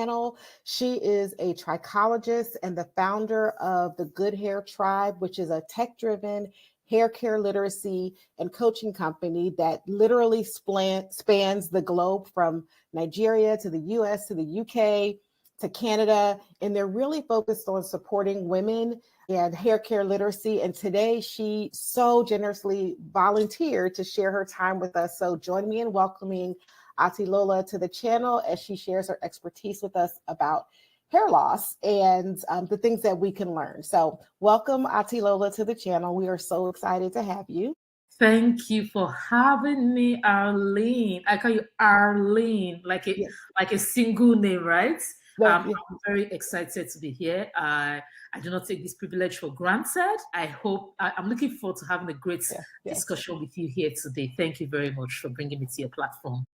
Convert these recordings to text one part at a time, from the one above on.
channel. She is a trichologist and the founder of the Good Hair Tribe, which is a tech-driven hair care literacy and coaching company that literally spans the globe from Nigeria to the US to the UK to Canada. And they're really focused on supporting women and hair care literacy. And today she so generously volunteered to share her time with us. So join me in welcoming Atilola to the channel as she shares her expertise with us about hair loss and the things that we can learn. So welcome Atilola to the channel. We are so excited to have you. Thank you for having me, Arlene. I call you Arlene, like a single name, right? I'm very excited to be here. I do not take this privilege for granted. I'm looking forward to having a great discussion with you here today. Thank you very much for bringing me to your platform.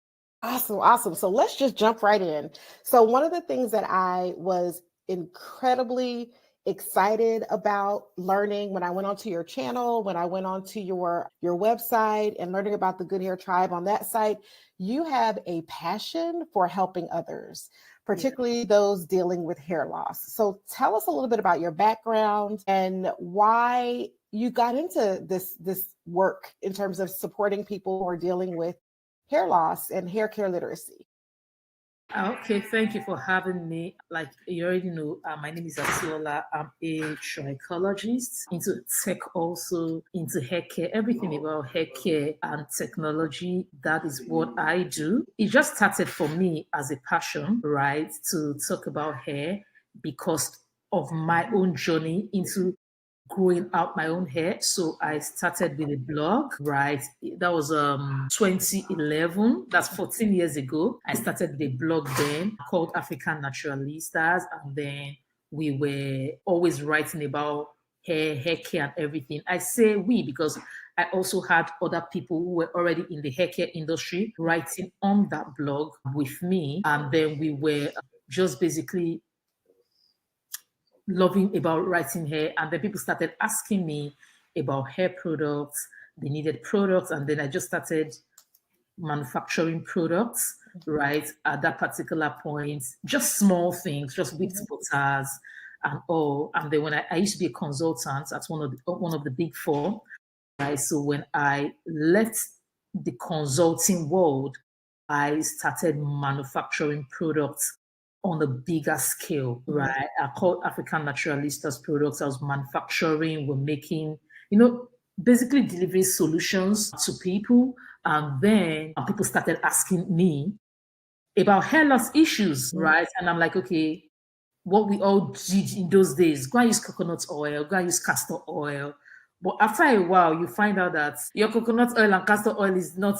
Awesome. So let's just jump right in. So one of the things that I was incredibly excited about learning when I went onto your channel, when I went onto your website and learning about the Good Hair Tribe on that site, you have a passion for helping others, particularly those dealing with hair loss. So tell us a little bit about your background and why you got into this work in terms of supporting people who are dealing with hair loss and hair care literacy. Okay, thank you for having me. Like you already know, my name is Atilola. I'm a trichologist, into tech, also into hair care, everything about hair care and technology. That is what I do. It just started for me as a passion, right, to talk about hair because of my own journey into growing out my own hair. So I started with a blog, right? That was 2011. That's 14 years ago. I started with a blog then called African Naturalistas. And then we were always writing about hair care and everything. I say we because I also had other people who were already in the hair care industry writing on that blog with me. And then we were just basically loving about writing hair, and then people started asking me about hair products. They needed products, and then I just started manufacturing products, right, at that particular point. Just small things, just whipped butters and all. And then when I used to be a consultant at one of the big four, right? So when I left the consulting world, I started manufacturing products on a bigger scale, right? I called African Naturalistas products. I was manufacturing, we're making, basically delivering solutions to people. And then people started asking me about hair loss issues, right? And I'm like, okay, what we all did in those days, go and use coconut oil, go and use castor oil. But after a while, you find out that your coconut oil and castor oil is not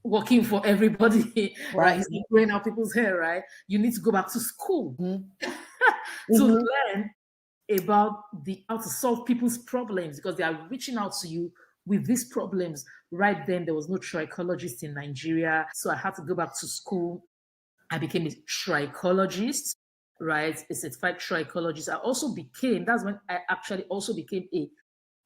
working for everybody, right? It's not growing out people's hair, right? You need to go back to school to learn about how to solve people's problems because they are reaching out to you with these problems. Right then, there was no trichologist in Nigeria, so I had to go back to school. I became a trichologist, right? A certified trichologist. That's when I actually also became a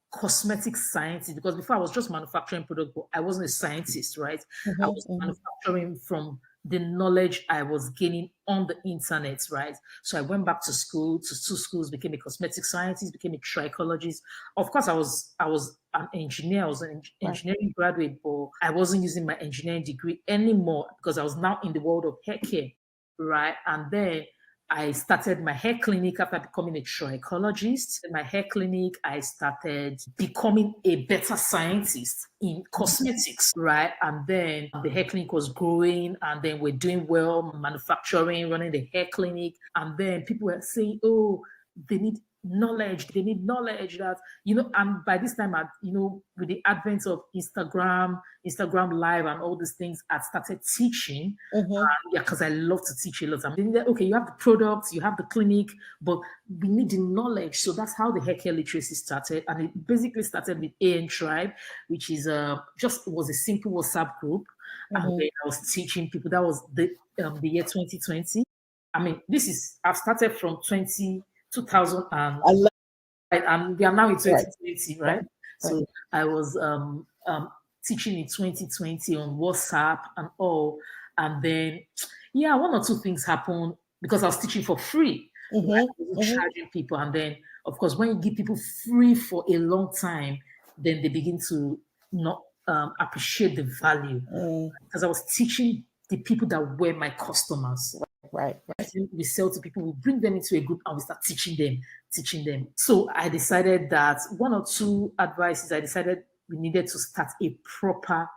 cosmetic scientist, because before I was just manufacturing product, but I wasn't a scientist, right? I was manufacturing from the knowledge I was gaining on the internet, right? So I went back to school, to two schools, became a cosmetic scientist, became a trichologist. Of course, I was an engineer, I was an engineering graduate, but I wasn't using my engineering degree anymore because I was now in the world of hair care, right? And then I started my hair clinic after becoming a trichologist. In my hair clinic, I started becoming a better scientist in cosmetics, right? And then the hair clinic was growing, and then we're doing well, manufacturing, running the hair clinic. And then people were saying, oh, they need knowledge that, and by this time, with the advent of Instagram Live and all these things, I started teaching. Because I love to teach a lot. I'm thinking that, okay, you have the products, you have the clinic, but we need the knowledge. So that's how the hair care literacy started. And it basically started with AN Tribe, which is was a simple WhatsApp group. And then I was teaching people. That was the year 2020. I mean, I've started from 2000 and we are now in 2020, right? So I was teaching in 2020 on WhatsApp and all. And then, one or two things happened. because I was teaching for free. Mm-hmm. Right? I was charging people. And then, of course, when you give people free for a long time, then they begin to not appreciate the value. Because I was teaching the people that were my customers. Right. We sell to people, we bring them into a group and we start teaching them. So I decided that one or two advices, I decided we needed to start a proper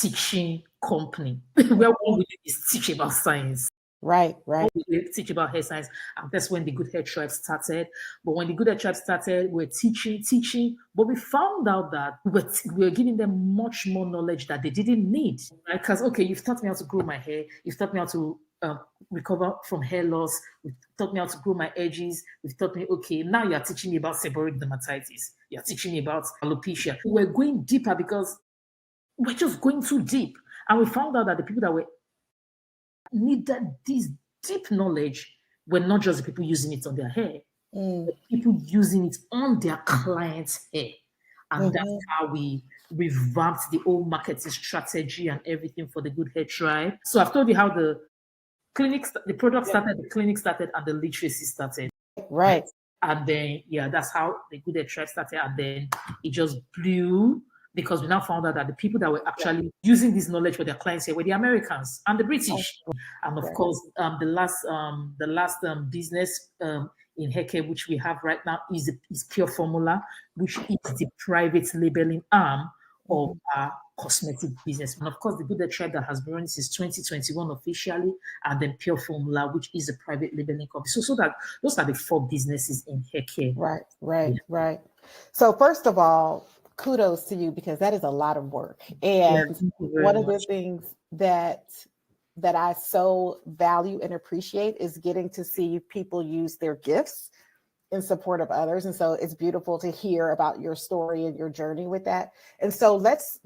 teaching company where what we do is teach about science. Right. We teach about hair science, and that's when the Good Hair Tribe started. But when the Good Hair Tribe started, we're teaching, but we found out that we were giving them much more knowledge that they didn't need. Right? Because, okay, you've taught me how to grow my hair, you've taught me how to recover from hair loss, you've taught me how to grow my edges, you've taught me, okay, now you're teaching me about seborrheic dermatitis, you're teaching me about alopecia. We're going deeper because we're just going too deep. And we found out that the people that were needed this deep knowledge were not just the people using it on their hair, but people using it on their clients' hair. And that's how we revamped the whole marketing strategy and everything for the Good Hair Tribe. So I've told you how the product started, the clinic started, and the literacy started. Right. And then, that's how the Good Hair Tribe started. And then it just blew, because we now found out that the people that were actually using this knowledge for their clients here were the Americans and the British. And of course, the last business in hair care, which we have right now, is Pure Formula, which is the private labeling arm of our cosmetic business. And of course, the Good Hair Tribe that has been running since 2021 officially, and then Pure Formula, which is a private labeling company. So that those are the 4 businesses in hair care. Right. So first of all, kudos to you, because that is a lot of work. And one of the things that I so value and appreciate is getting to see people use their gifts in support of others. And so it's beautiful to hear about your story and your journey with that. And so let's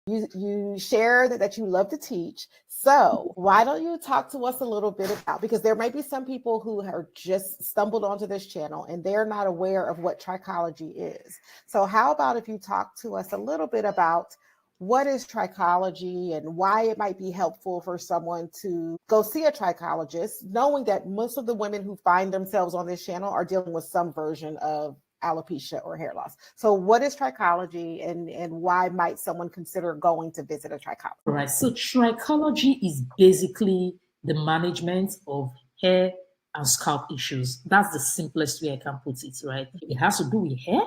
you share that you love to teach. So why don't you talk to us a little bit about, because there might be some people who are just stumbled onto this channel and they're not aware of what trichology is. So how about if you talk to us a little bit about what is trichology and why it might be helpful for someone to go see a trichologist, knowing that most of the women who find themselves on this channel are dealing with some version of alopecia or hair loss. So what is trichology, and why might someone consider going to visit a trichologist? Right. So trichology is basically the management of hair and scalp issues. That's the simplest way I can put it, right? It has to do with hair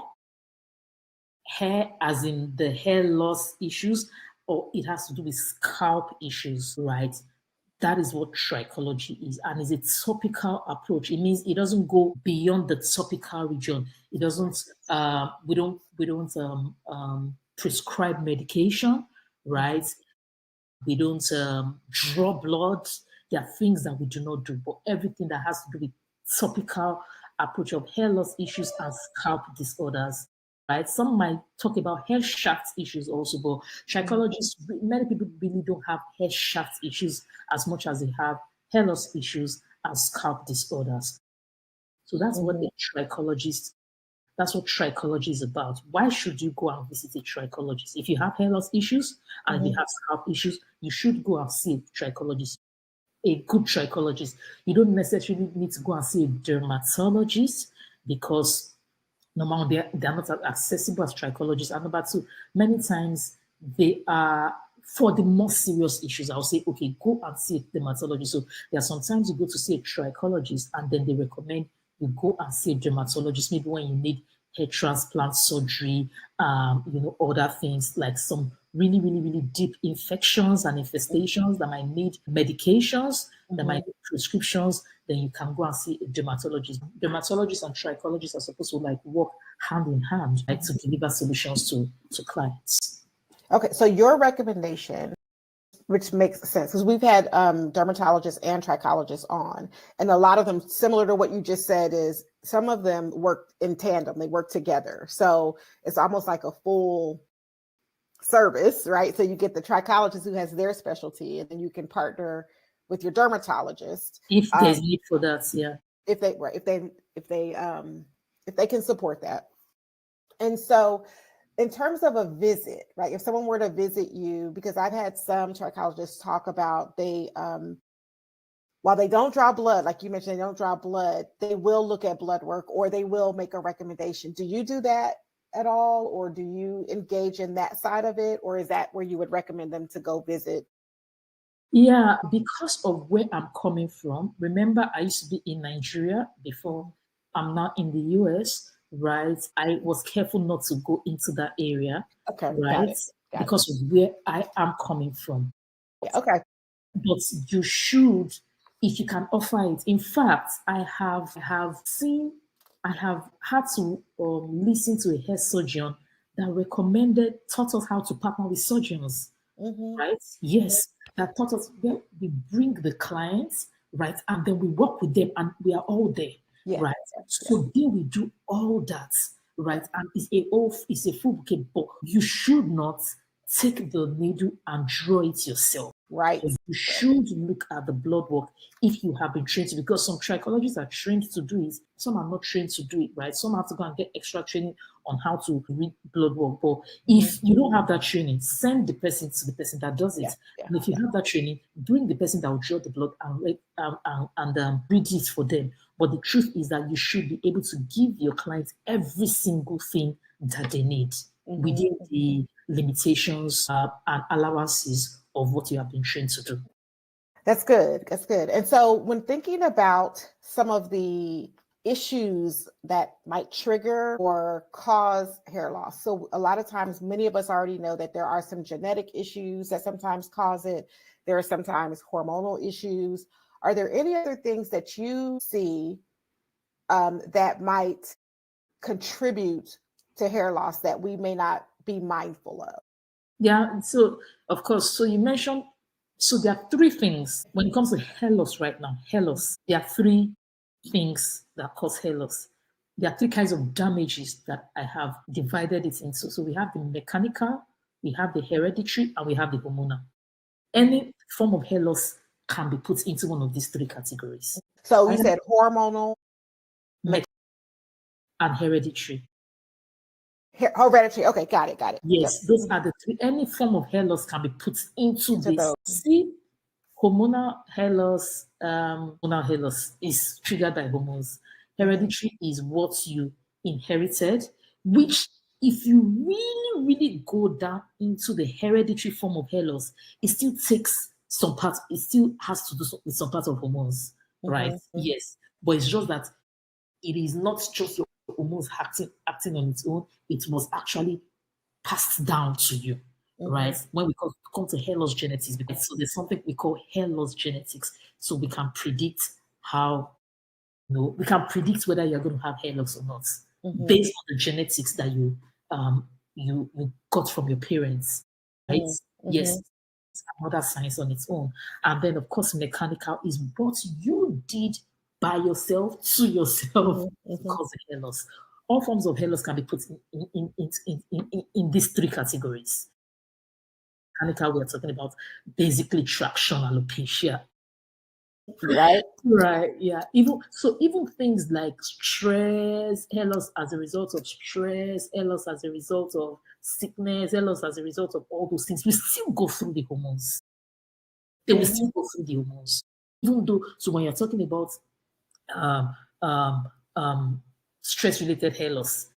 as in the hair loss issues, or it has to do with scalp issues, right? That is what trichology is, and it's a topical approach. It means it doesn't go beyond the topical region. It doesn't. We don't prescribe medication, right? We don't draw blood. There are things that we do not do, but everything that has to do with topical approach of hair loss issues and scalp disorders. Right? Some might talk about hair shaft issues also, but trichologists, many people really don't have hair shaft issues as much as they have hair loss issues and scalp disorders. So that's what a trichologist, that's what trichology is about. Why should you go and visit a trichologist? If you have hair loss issues and if you have scalp issues, you should go and see a trichologist, a good trichologist. You don't necessarily need to go and see a dermatologist, because number one, they're not as accessible as trichologists. And number two, many times they are, for the more serious issues, I'll say, okay, go and see a dermatologist. So there are sometimes you go to see a trichologist and then they recommend you go and see a dermatologist, maybe when you need hair transplant surgery, other things like some really, really, really deep infections and infestations that might need medications, that might need prescriptions, then you can go and see a dermatologist. Dermatologists and trichologists are supposed to work hand in hand, right, to deliver solutions to clients. Okay, so your recommendation, which makes sense, because we've had dermatologists and trichologists on, and a lot of them, similar to what you just said, is some of them work in tandem, they work together. So it's almost like a full service, right? So you get the trichologist who has their specialty, and then you can partner with your dermatologist if there's need for that. Yeah, if they can support that. And so in terms of a visit, right, if someone were to visit you, because I've had some trichologists talk about they while they don't draw blood, like you mentioned, they don't draw blood, they will look at blood work or they will make a recommendation. Do you do that at all? Or do you engage in that side of it? Or is that where you would recommend them to go visit? Yeah, because of where I'm coming from. Remember, I used to be in Nigeria before. I'm now in the US, right? I was careful not to go into that area, Okay, got right? it. Got it. Because of where I am coming from. Yeah, okay. But you should, if you can offer it. In fact, I have had to listen to a hair surgeon that taught us how to partner with surgeons, Mm-hmm. right? Yes, that taught us, well, we bring the clients, right? And then we work with them and we are all there, Yeah, right? yeah. So then we do all that, right? And it's a full bouquet, but you should not take the needle and draw it yourself. Right. You should look at the blood work if you have been trained to, because some trichologists are trained to do it, some are not trained to do it, right? Some have to go and get extra training on how to read blood work. But if you don't have that training, send the person to the person that does it. Yeah, yeah, And if you have that training, bring the person that will draw the blood and read it for them. But the truth is that you should be able to give your clients every single thing that they need within the limitations and allowances of what you have been trained to do. That's good. That's good. And so when thinking about some of the issues that might trigger or cause hair loss. So a lot of times, many of us already know that there are some genetic issues that sometimes cause it. There are sometimes hormonal issues. Are there any other things that you see that might contribute to hair loss that we may not be mindful of? Yeah, so of course, so you mentioned, so there are three things when it comes to hair loss right now. Hair loss, there are three things that cause hair loss. There are three kinds of damages that I have divided it into. So we have the mechanical, we have the hereditary, and we have the hormonal. Any form of hair loss can be put into one of these three categories. So you Either said hormonal, and hereditary. hereditary. Okay, got it, got it. Yep. Yes, those are the three. Any form of hair loss can be put into Into this. those. See, hormonal hair loss is triggered by hormones. Hereditary is what you inherited, which if you really, really go down into the hereditary form of hair loss, it still takes some part, it still has to do with some part of hormones, right? Yes. But it's just that it is not just your hormones acting on its own, it must actually pass down to you, right? When we come to hair loss genetics, because so there's something we call hair loss genetics. So we can predict how, we can predict whether you're going to have hair loss or not based on the genetics that you got from your parents, right? Yes, it's another science on its own. And then, of course, mechanical is what you did by yourself to yourself to cause the hair loss. All forms of hair loss can be put in these three categories. Mechanical, we're talking about basically traction, alopecia. Right. Right, yeah. Even things like stress, hair loss as a result of stress, hair loss as a result of sickness, hair loss as a result of all those things, we still go through the hormones. They will still go through the hormones. Even though, so when you're talking about um, um, stress-related hair loss,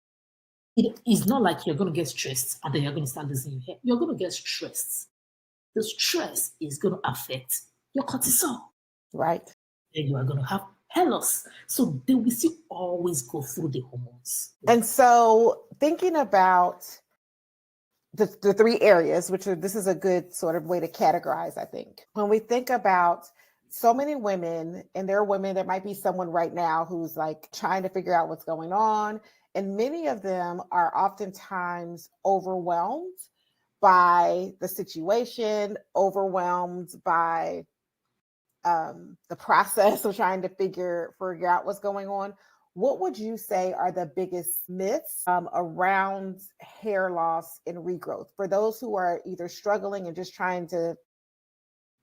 it is not like you're going to get stressed and then you're going to start losing your hair. You're going to get stressed. The stress is going to affect your cortisol. Right. Then you are going to have hair loss. So they will still always go through the hormones. And so thinking about the three areas, this is a good sort of way to categorize, I think. When we think about so many women, and there are women, there might be someone right now who's like trying to figure out what's going on. And many of them are oftentimes overwhelmed by the situation, overwhelmed by the process of trying to figure out what's going on. What would you say are the biggest myths around hair loss and regrowth for those who are either struggling and just trying to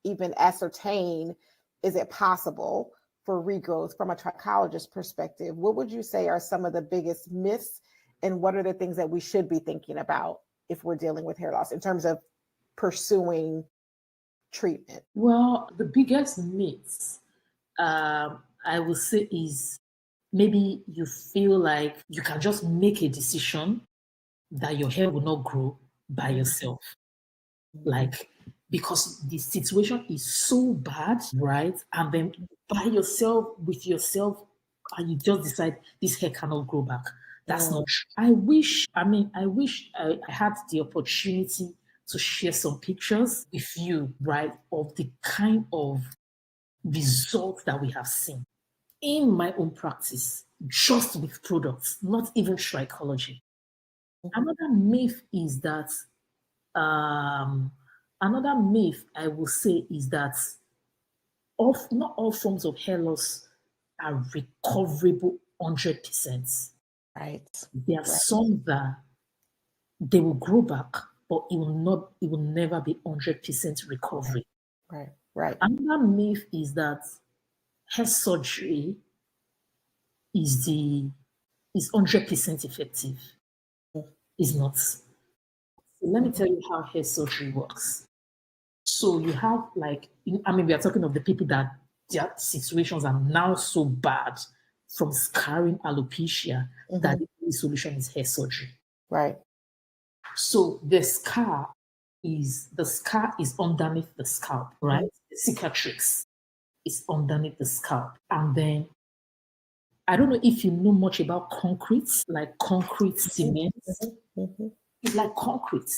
even ascertain, is it possible for regrowth from a trichologist perspective? What would you say are some of the biggest myths, and what are the things that we should be thinking about if we're dealing with hair loss in terms of pursuing treatment? Well, the biggest myths I would say is maybe you feel like you can just make a decision that your hair will not grow by yourself. Like, because the situation is so bad, right? And then by yourself, with yourself, and you just decide this hair cannot grow back. That's not true. I wish I had the opportunity to share some pictures with you, right, of the kind of results that we have seen in my own practice, just with products, not even trichology. Another myth is that another myth I will say is that not all forms of hair loss are recoverable 100%. Right. There are some that they will grow back, but it will never be 100% recovery. Right. Another myth is that hair surgery is 100% effective. It's not. So let me tell you how hair surgery works. So you have we are talking of the people that their situations are now so bad from scarring alopecia that the only solution is hair surgery. Right. So the scar is underneath the scalp, right? The cicatrix is underneath the scalp. And then I don't know if you know much about concrete, like concrete cement. It's like concrete.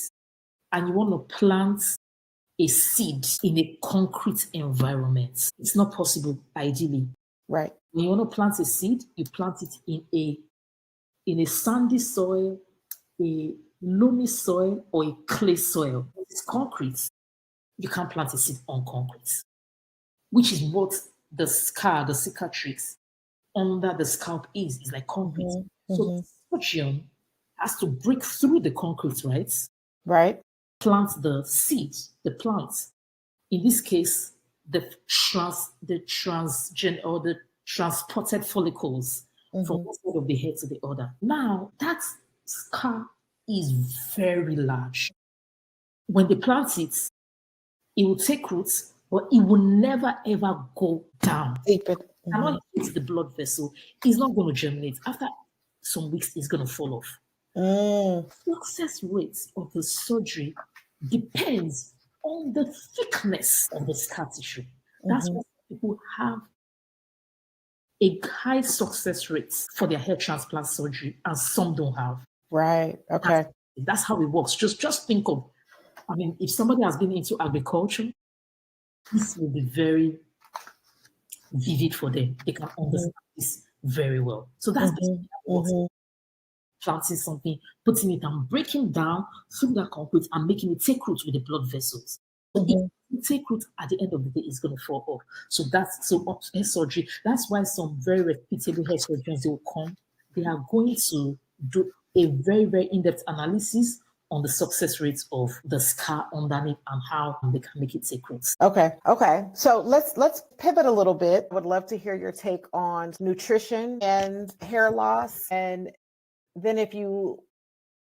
And you want to plant a seed in a concrete environment. It's not possible, ideally. Right. When you want to plant a seed, you plant it in a sandy soil, a loamy soil, or a clay soil. It's concrete. You can't plant a seed on concrete, which is what the scar, the cicatrix under the scalp is. It's like concrete. So the surgeon has to break through the concrete, right? Right. Plant the seed, the plant. In this case, the transported follicles from one side of the head to the other. Now, that scar is very large. When they plant it, it will take roots, but it will never ever go down. Deep it. Cannot hit the blood vessel. It's not going to germinate. After some weeks, it's going to fall off. Success rates of the surgery depends on the thickness of the scar tissue. That's why people have a high success rate for their hair transplant surgery, and some don't have. Right. Okay. That's how it works. Just think of, if somebody has been into agriculture, this will be very vivid for them. They can understand this very well. So that's basically what planting something, putting it and breaking down through that concrete and making it take root with the blood vessels. So if it take root, at the end of the day, it's going to fall off. So hair surgery. That's why some very reputable hair surgeons, they will come. They are going to do a very, very in-depth analysis on the success rates of the scar underneath and how they can make it take root. Okay. So let's pivot a little bit. I would love to hear your take on nutrition and hair loss. And then if you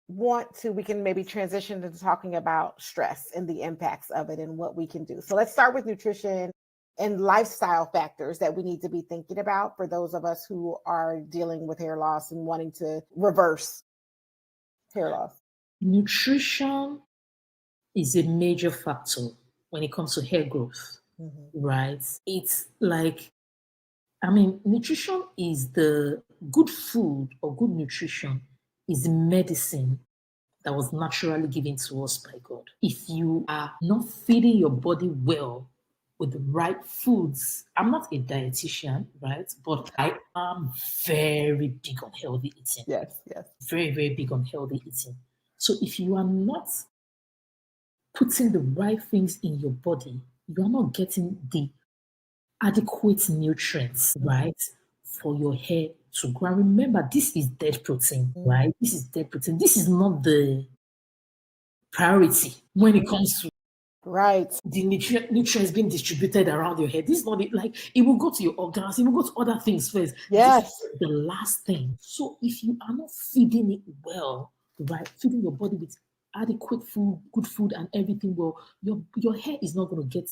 want to, we can maybe transition to talking about stress and the impacts of it and what we can do. So let's start with nutrition and lifestyle factors that we need to be thinking about for those of us who are dealing with hair loss and wanting to reverse hair loss. Nutrition is a major factor when it comes to hair growth, right? It's like, nutrition is the good food, or good nutrition is the medicine that was naturally given to us by God. If you are not feeding your body well with the right foods, I'm not a dietitian, right? But I am very big on healthy eating. Yes. Very, very big on healthy eating. So if you are not putting the right things in your body, you are not getting the adequate nutrients, right, for your hair to grow. And remember, this is dead protein, right? This is dead protein. This is not the priority when it comes to the nutrients being distributed around your head. This is not it. Like, it will go to your organs, it will go to other things first. Yes. This is the last thing. So if you are not feeding it well, right, feeding your body with adequate food, good food, and everything well, your hair is not going to get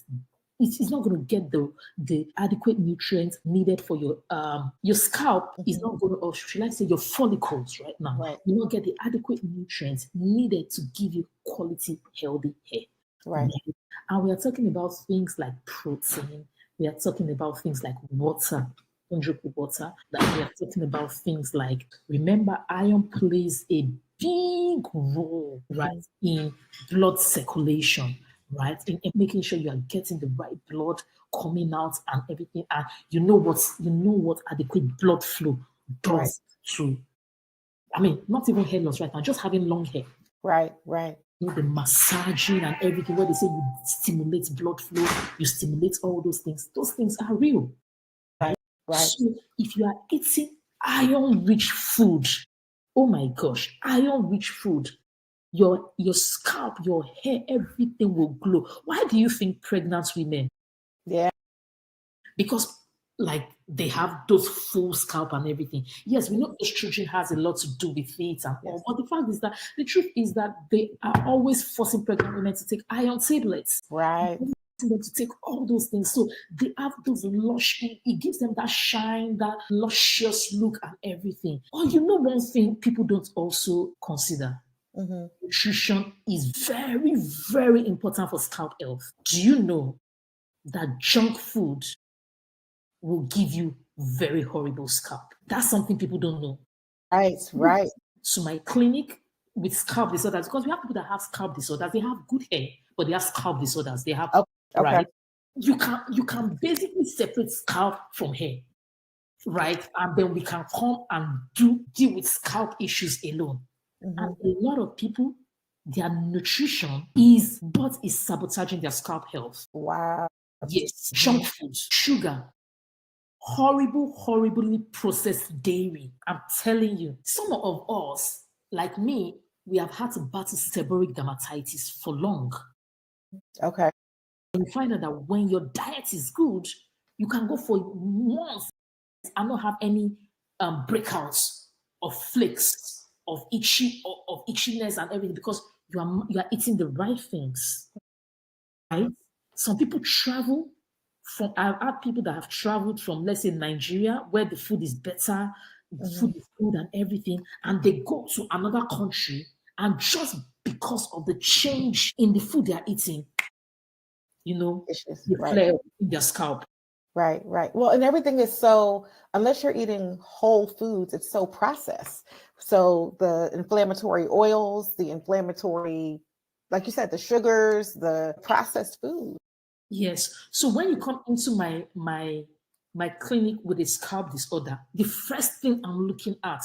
it's not going to get the adequate nutrients needed for your scalp. Is not going to, or should I say your follicles right now, you not get the adequate nutrients needed to give you quality, healthy hair. Right. And we are talking about things like protein. We are talking about things like water. Don't drink with water. That we are talking about things like, remember, iron plays a big role, right, in blood circulation, right, in making sure you are getting the right blood coming out and everything. And you know what adequate blood flow does to, I mean, not even hair loss right now, just having long hair. Right. You know, the massaging and everything, where they say you stimulate blood flow, you stimulate all those things are real. Right. So if you are eating iron-rich food, oh my gosh, iron-rich food, your scalp, your hair, everything will glow. Why do you think pregnant women? Yeah. Because like they have those full scalp and everything. Yes, we know estrogen has a lot to do with it and all, but the fact is that the truth is that they are always forcing pregnant women to take iron tablets. Right. Them to take all those things. So they have those lush, it gives them that shine, that luscious look and everything. Or you know, one thing people don't also consider. Nutrition is very, very important for scalp health. Do you know that junk food will give you very horrible scalp? That's something people don't know. Right. So my clinic with scalp disorders, because we have people that have scalp disorders, they have good hair, but they have scalp disorders. They have right. You can basically separate scalp from hair, right? And then we can come and deal with scalp issues alone. And a lot of people, their nutrition is sabotaging their scalp health. Wow. Yes, junk food, sugar, horribly processed dairy. I'm telling you, some of us, like me, we have had to battle seborrheic dermatitis for long. Okay. You find out that when your diet is good, you can go for months and not have any breakouts of flakes, of itchiness and everything, because you are eating the right things. Right? Some people travel from, I've had people that have traveled from, let's say, Nigeria, where the food is better, the food is good and everything, and they go to another country, and just because of the change in the food they are eating, you know, they flare in their scalp. Right. Well, and everything is so, unless you're eating whole foods, it's so processed. So the inflammatory oils, the inflammatory, like you said, the sugars, the processed food. Yes. So when you come into my clinic with a scalp disorder, the first thing I'm looking at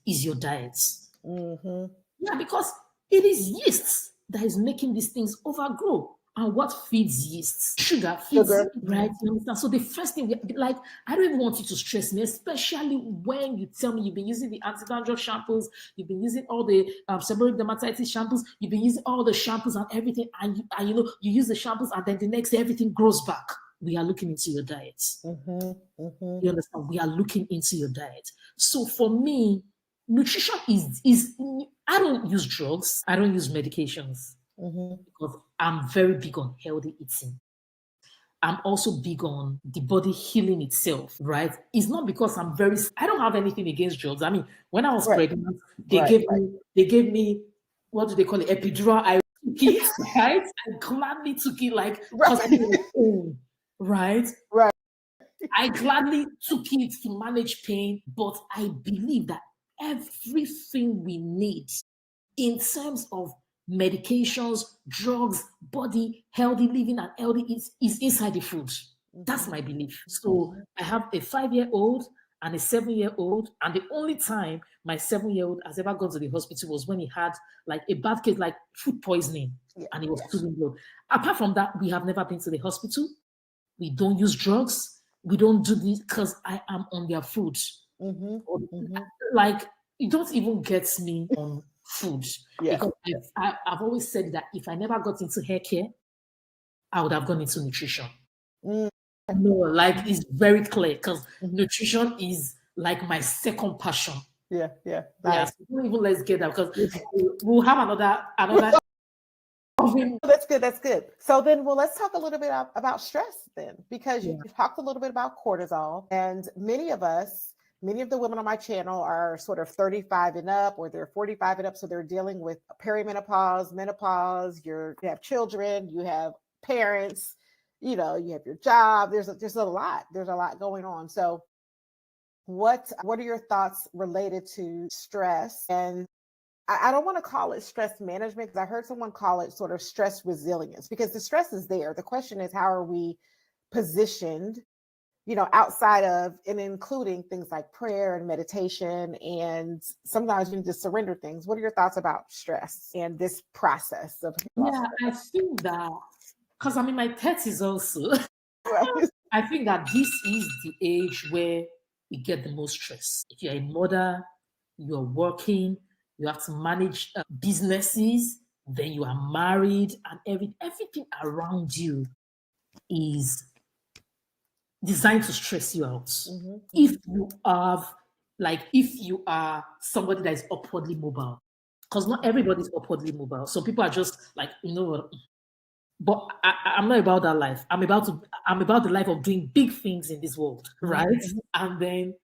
is your diet. Yeah, because it is yeast that is making these things overgrow. And what feeds yeast? Sugar feeds it, right? You understand? So the first thing, like, I don't even want you to stress me, especially when you tell me you've been using the anti-dandruff shampoos, you've been using all the seborrheic dermatitis shampoos, you've been using all the shampoos and everything, and you know, you use the shampoos and then the next day everything grows back. We are looking into your diet. You understand? We are looking into your diet. So for me, nutrition is I don't use drugs, I don't use medications. Because I'm very big on healthy eating. I'm also big on the body healing itself, right? It's not because I don't have anything against drugs. I mean, when I was pregnant, they gave me, what do they call it? Epidural. I took it, right? I gladly took it, like, because I didn't know, right? I gladly took it to manage pain, but I believe that everything we need in terms of medications, drugs, body, healthy living, and healthy is inside the food. That's my belief. So I have a 5-year-old and a 7-year-old, and the only time my 7-year-old has ever gone to the hospital was when he had like a bad case, like food poisoning, and he was losing blood. Apart from that, we have never been to the hospital. We don't use drugs. We don't do this because I am on their food. Like, it don't even get me on food. Because I've always said that if I never got into hair care, I would have gone into nutrition. No, like, it's very clear, because nutrition is like my second passion. Nice. So don't even let's get that, because we'll have another That's good. That's good. So then, well, let's talk a little bit about stress then, because you talked a little bit about cortisol, and many of the women on my channel are sort of 35 and up, or they're 45 and up. So they're dealing with perimenopause, menopause, you have children, you have parents, you have your job. There's a lot going on. So what are your thoughts related to stress? And I don't want to call it stress management, because I heard someone call it sort of stress resilience, because the stress is there. The question is, how are we positioned, outside of and including things like prayer and meditation, and sometimes you need to surrender things. What are your thoughts about stress and this process of? Yeah, I think that, because I'm in my 30s also, Right. I think that this is the age where we get the most stress. If you're a mother, you're working, you have to manage businesses, then you are married, and everything around you is designed to stress you out. Mm-hmm. If you are somebody that is upwardly mobile, because not everybody is upwardly mobile. So people are just like, but I'm not about that life. I'm about the life of doing big things in this world, right? Mm-hmm. And then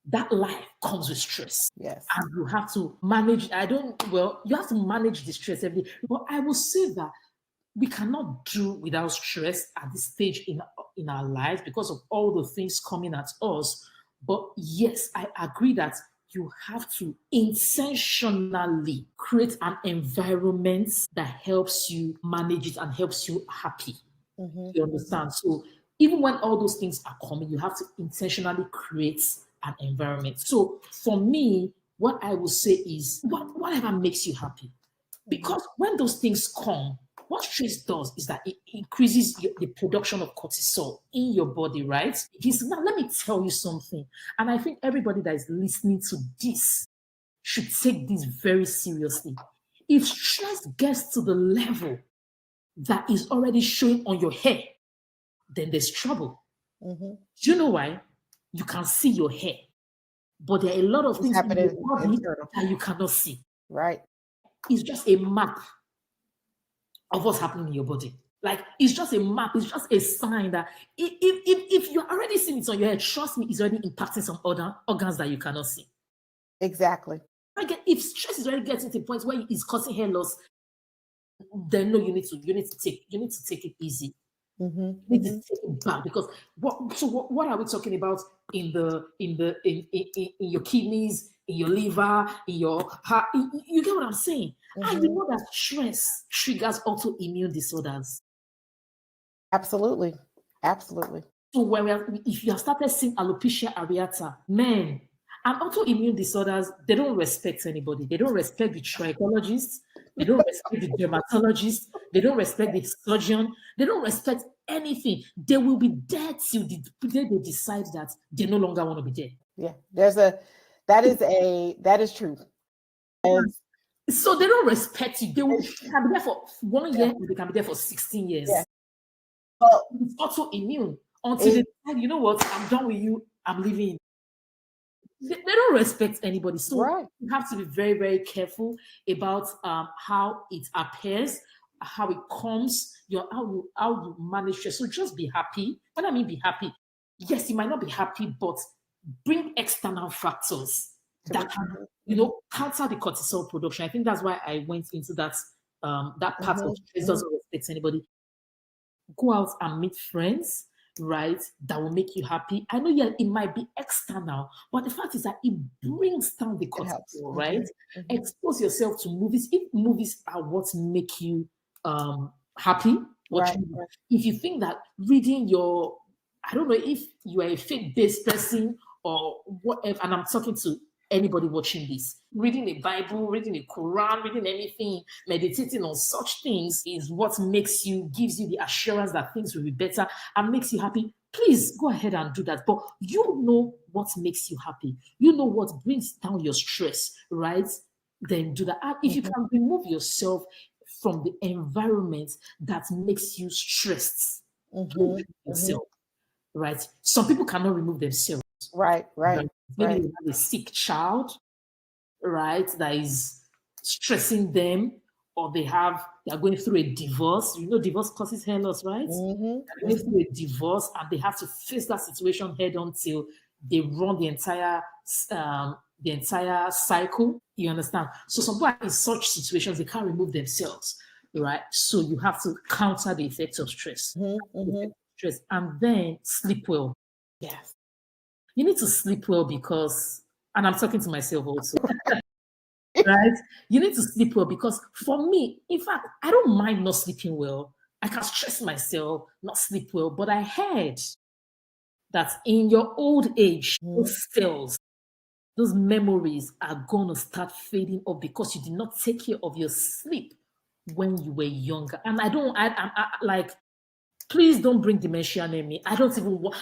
that life comes with stress. Yes. And you have to manage. You have to manage the stress every day. But I will say that we cannot do without stress at this stage in our lives because of all the things coming at us. But yes, I agree that you have to intentionally create an environment that helps you manage it and helps you happy. Mm-hmm. You understand? So even when all those things are coming, you have to intentionally create an environment. So for me, what I will say is whatever makes you happy. Because when those things come, what stress does is that it increases the production of cortisol in your body, right? Now, let me tell you something. And I think everybody that is listening to this should take this very seriously. If stress gets to the level that is already showing on your hair, then there's trouble. Mm-hmm. Do you know why? You can see your hair, but there are a lot of things in your body that you cannot see. Right. It's just a map of what's happening in your body. Like, it's just a map. It's just a sign that if you're already seeing it on your head, trust me, it's already impacting some other organs that you cannot see. Exactly. If stress is already getting to the point where it's causing hair loss, then no, you need to take it easy. Mm-hmm. You need to take it back, because what are we talking about in your kidneys, in your liver, in your heart? You get what I'm saying? Mm-hmm. And you know that stress triggers autoimmune disorders. Absolutely. So if you have started seeing alopecia areata, men, and autoimmune disorders, they don't respect anybody. They don't respect the trichologist. They don't respect the dermatologist. They don't respect the surgeon. They don't respect anything. They will be there till the day they decide that they no longer want to be there. Yeah, that is true. So they don't respect you. They can be there for 1 year, or they can be there for 16 years. Yeah. Well, it's autoimmune until they decide, you know what, I'm done with you, I'm leaving. They don't respect anybody. So you have to be very, very careful about how it appears, how it comes, how you manage it. So just be happy. When I mean be happy, yes, you might not be happy, but bring external factors that can, counter the cortisol production. I think that's why I went into that part of stress doesn't respect anybody. Go out and meet friends, right, that will make you happy. I know it might be external, but the fact is that it brings down the cortisol, right? Mm-hmm. Expose yourself to movies. If movies are what make you happy, if you think that reading I don't know if you are a faith-based person or whatever, and I'm talking to anybody watching this, reading a Bible, reading a Quran, reading anything, meditating on such things is what gives you the assurance that things will be better and makes you happy. Please go ahead and do that. But you know what makes you happy. You know what brings down your stress, right? Then do that. And if you can remove yourself from the environment that makes you stressed, yourself, right? Some people cannot remove themselves. Right. Maybe they have a sick child, right, that is stressing them, or they are going through a divorce. You know, divorce causes hair loss, right? They're going through a divorce and they have to face that situation head on till they run the entire cycle. You understand? So some people in such situations, they can't remove themselves, right? So you have to counter the effects of stress. Stress, and then sleep well. Yes. You need to sleep well because, and I'm talking to myself also, right? You need to sleep well because for me, in fact, I don't mind not sleeping well. I can stress myself, not sleep well, but I heard that in your old age, those cells, those memories are going to start fading off because you did not take care of your sleep when you were younger. And I like, please don't bring dementia near me. I don't even want.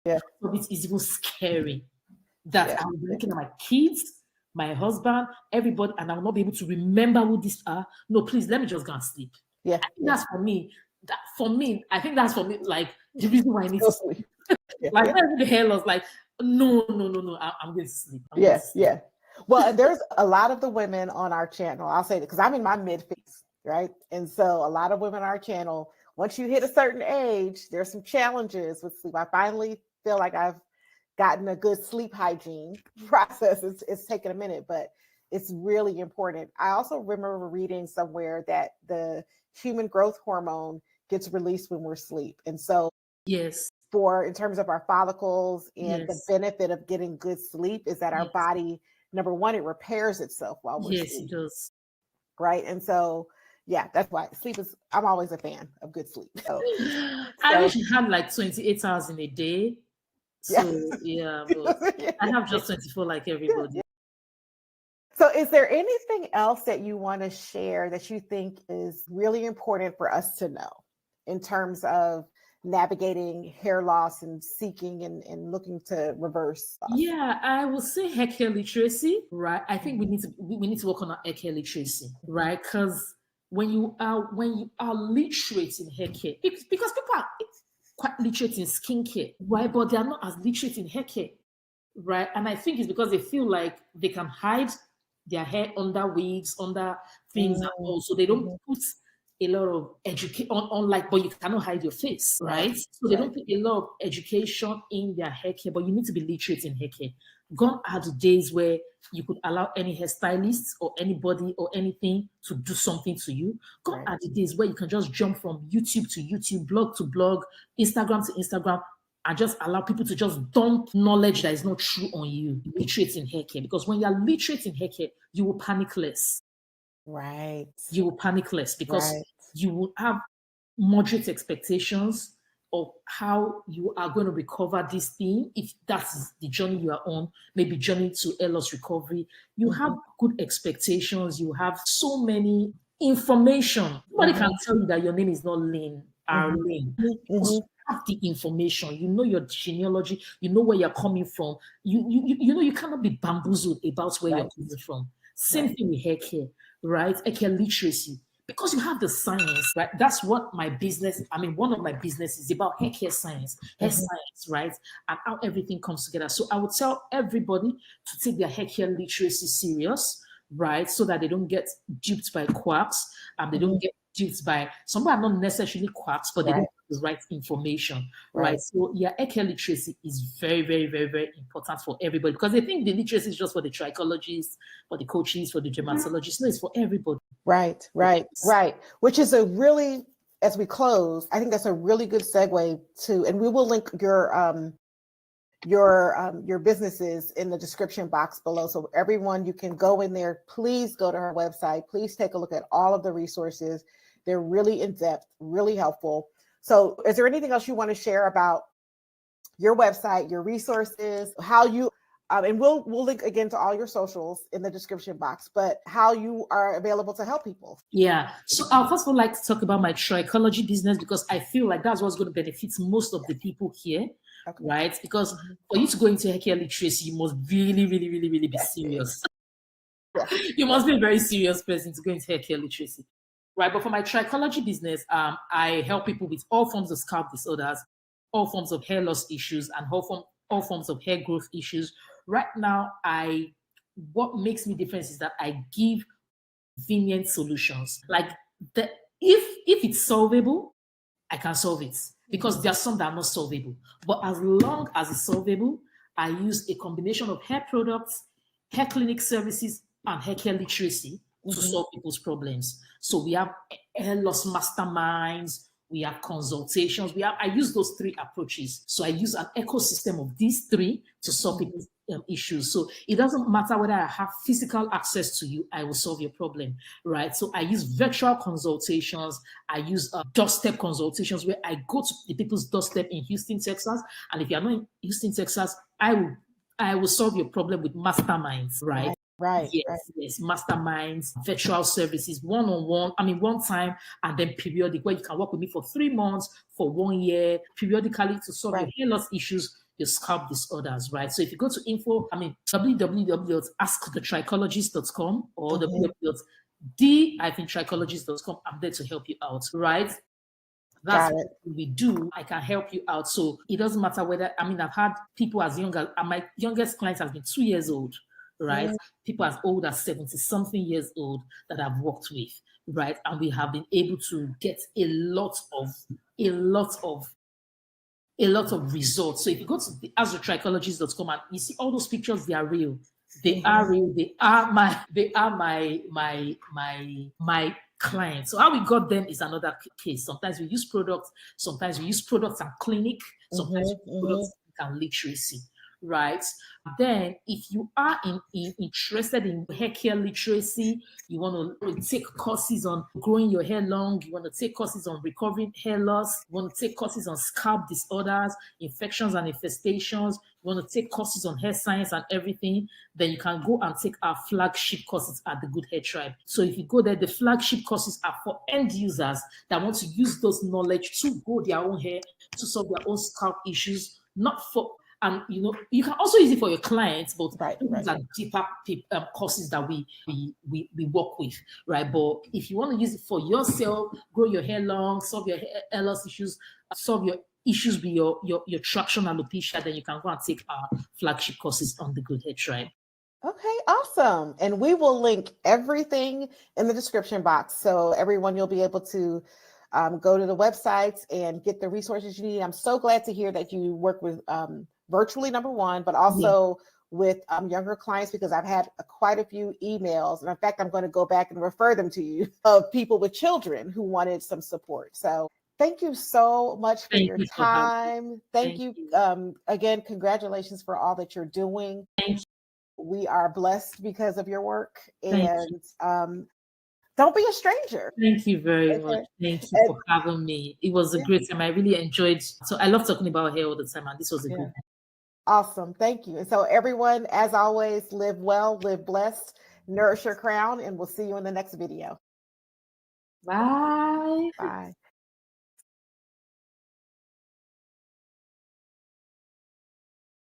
Yeah. It is even scary that I will be looking at my kids, my husband, everybody, and I will not be able to remember who these are. No, please, let me just go and sleep. Yeah. I think that's for me. I think that's for me, like, the reason why I need to sleep. Like, the hair loss, like, no, I'm going to sleep. Yeah. Well, and there's a lot of the women on our channel, I'll say that because I'm in my mid-50s, right? And so a lot of women on our channel, once you hit a certain age, there's some challenges with sleep. I finally feel like I've gotten a good sleep hygiene process. It's taken a minute, but it's really important. I also remember reading somewhere that the human growth hormone gets released when we're asleep. And so yes, in terms of our follicles and the benefit of getting good sleep is that our body, number one, it repairs itself while we're sleeping. Yes, it does. Right. And so, yeah, that's why I'm always a fan of good sleep. So, I wish I had like 28 hours in a day. So, yeah, but I have just 24 like everybody. So is there anything else that you want to share that you think is really important for us to know in terms of navigating hair loss and seeking and looking to reverse loss? Yeah, I would say hair literacy, right? I think we need to work on our hair literacy, right? Because when you are literate in hair care, because people are quite literate in skincare, right? But they are not as literate in hair care, right? And I think it's because they feel like they can hide their hair under wigs, under things, and also they don't put a lot of education on like, but you cannot hide your face, right? So they don't put a lot of education in their hair care, but you need to be literate in hair care. Gone are the days where you could allow any hairstylist or anybody or anything to do something to you. Gone are the days where you can just jump from YouTube to YouTube, blog to blog, Instagram to Instagram, and just allow people to just dump knowledge that is not true on you. Literate in hair care, because when you're literate in hair care, you will panic less. Right. You will panic less because you will have moderate expectations of how you are going to recover this thing. If that's the journey you are on, maybe journey to hair loss recovery, you have good expectations. You have so many information. Nobody can tell you that your name is not Lynn or Lynn. Because you have the information, you know your genealogy, you know where you're coming from. You know you cannot be bamboozled about where you're coming from. Same thing with hair care, right? Hair care literacy. Because you have the science, right? That's what my business, one of my businesses is about hair care science, hair science, right? And how everything comes together. So I would tell everybody to take their hair care literacy serious, right? So that they don't get duped by quacks, and they don't get duped by, some are not necessarily quacks, but they don't have the right information, right? So yeah, hair care literacy is very, very, very, very important for everybody, because they think the literacy is just for the trichologists, for the coaches, for the dermatologists. No, it's for everybody. Right. Which is a really, as we close, I think that's a really good segue to, and we will link your businesses in the description box below. So everyone, you can go in there. Please go to her website. Please take a look at all of the resources. They're really in-depth, really helpful. So is there anything else you want to share about your website, your resources, how you, and we'll link again to all your socials in the description box, but how you are available to help people? Yeah. So I'll first of all like to talk about my trichology business, because I feel like that's what's going to benefit most of the people here, right? Because for you to go into hair care literacy, you must really, really, really, really be serious. You must be a very serious person to go into hair care literacy, right? But for my trichology business, I help people with all forms of scalp disorders, all forms of hair loss issues, and all forms of hair growth issues. Right now, what makes me different is that I give convenient solutions. Like if it's solvable, I can solve it, because there are some that are not solvable. But as long as it's solvable, I use a combination of hair products, hair clinic services, and hair care literacy to solve people's problems. So we have hair loss masterminds, we have consultations, I use those three approaches. So I use an ecosystem of these three to solve people's issues. So it doesn't matter whether I have physical access to you, I will solve your problem, right? So I use virtual consultations. I use doorstep consultations, where I go to the people's doorstep in Houston, Texas. And if you're not in Houston, Texas, I will solve your problem with masterminds, right? Right. Yes, masterminds, virtual services, one-on-one, one time, and then periodic, where you can work with me for 3 months, for 1 year, periodically, to solve your hair loss issues, your scalp disorders, right? So if you go to www.askthetrichologist.com or www.the-trichologist.com, I'm there to help you out, right? That's what we do. I can help you out. So it doesn't matter whether, I've had people as young as, my youngest client has been 2 years old, right? People as old as 70-something years old that I've worked with, right? And we have been able to get a lot of results. So if you go to the askthetrichologist.com and you see all those pictures, they are real. They are real. They are my clients. So how we got them is another case. Sometimes we use products. Sometimes we use products and clinic. Sometimes we use products and literacy, right? Then if you are interested in hair care literacy, you want to take courses on growing your hair long, you want to take courses on recovering hair loss, you want to take courses on scalp disorders, infections and infestations, you want to take courses on hair science and everything, then you can go and take our flagship courses at the Good Hair Tribe. So if you go there, the flagship courses are for end users that want to use those knowledge to grow their own hair, to solve their own scalp issues, not for. And you can also use it for your clients, but these are deeper courses that we work with, right? But if you want to use it for yourself, grow your hair long, solve your hair loss issues, solve your issues with your traction alopecia, then you can go and take our flagship courses on the Good Hair Tribe. Okay, awesome. And we will link everything in the description box, so everyone, you'll be able to go to the websites and get the resources you need. I'm so glad to hear that you work with virtually, number one, but also with younger clients, because I've had quite a few emails. And in fact, I'm going to go back and refer them to you, of people with children who wanted some support. So thank you so much for your time. Thank you. Again, congratulations for all that you're doing. Thank you. We are blessed because of your work. And don't be a stranger. Thank you very much. Thank you for having me. It was a great time. I really enjoyed. So I love talking about hair all the time, and this was a good time. Awesome. Thank you. And so everyone, as always, live well, live blessed, nourish your crown, and we'll see you in the next video. Bye. Bye.